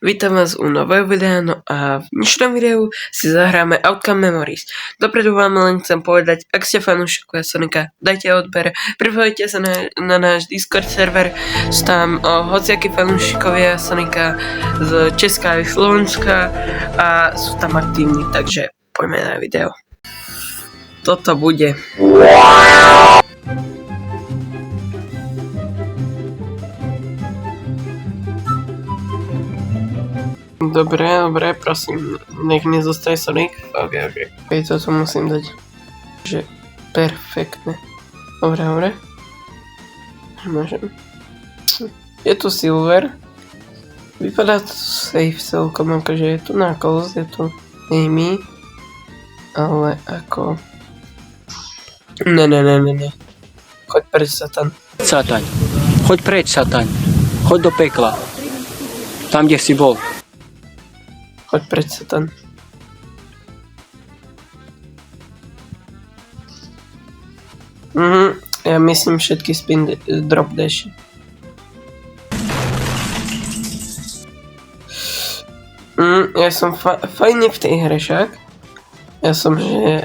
vítam vás u nového videa, no a v dnešnom videu si zahráme Outcome Memories. Dopredu vám len chcem povedať, ak ste fanúšikovia Sonika, dajte odber, pripojte sa na náš Discord server, sú tam hociakí fanúšikovia Sonika z Česka aj Slovenska a sú tam aktívni, takže poďme na video. Toto bude. Dobre, prosím, nech mi zostaje Sonic. Ok, toto musím dať. Že perfektne. Dobre. Môžem. Je tu Silver. Vypadá to safe celkom, akože je tu Knuckles, je tu Amy. Ale ako... Ne. Choď preč, Satan. Sataň. Choď preč, Sataň. Choď do pekla. Tam, kde si bol. Choď preč, Satan. Ja myslím všetky spin drop dash. Ja som fajne v tej hre však. Ja som, že...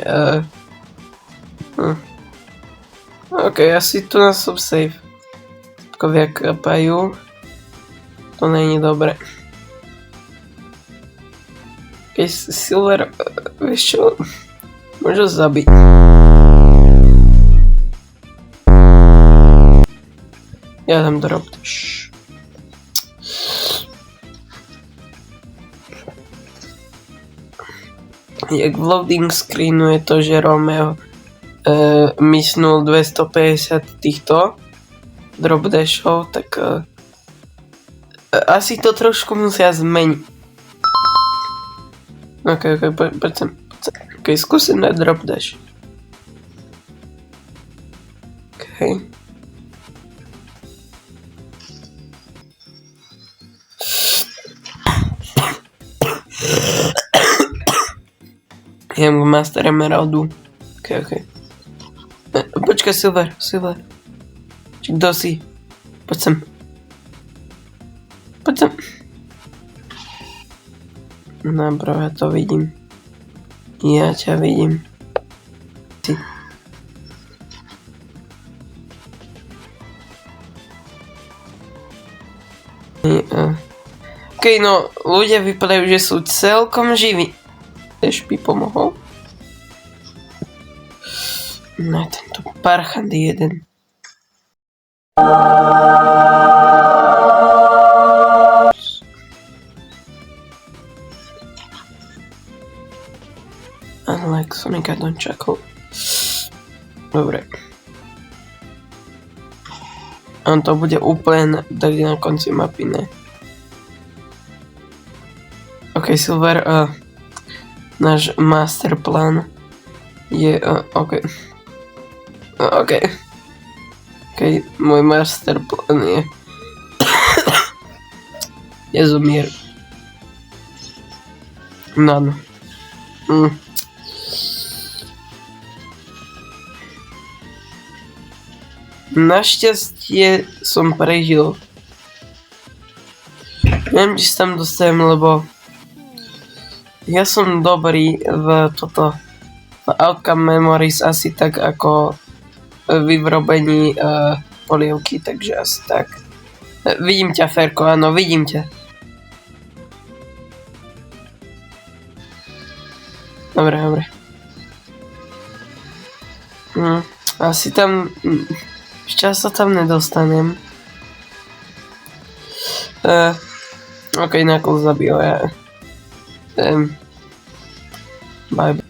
Ok, asi tu nás som safe. Tkovia kapajú. To není dobre. Keď Silver, vieš čo, môžu zabiť. Ja dám drop. Jak v loading screenu je to, že Romeo misnul 250 týchto drop dashov, tak asi to trošku musia zmeniť. Ok, poď sem. Ok, skúsim dať drop dash. Ok. Idem k Master Emeraldu. Ok. Počkaj, Silver. Či kto si? Poď sem. No bro, ja to vidím. Ja ťa vidím. Ty. Ok, no, ľudia vypadajú, že sú celkom živí. Tež by pomohol. No, tento parchant jeden. Unlike Sonic, I don't chuckle. Dobre. On to bude úplne tak na konci mapy, ne? Ok, Silver, náš master plán je, ok, môj master plán je je zomier. No. Našťastie som prežil. Neviem, či sa tam dostanem, lebo ja som dobrý v Outcome Memories asi tak ako v vyrobení polievky, takže asi tak. Vidím ťa, Ferko, áno, vidím ťa. Dobre. Asi tam... Včas sa tam nedostanem. Ok, Knuckles zabil, ja. Bye.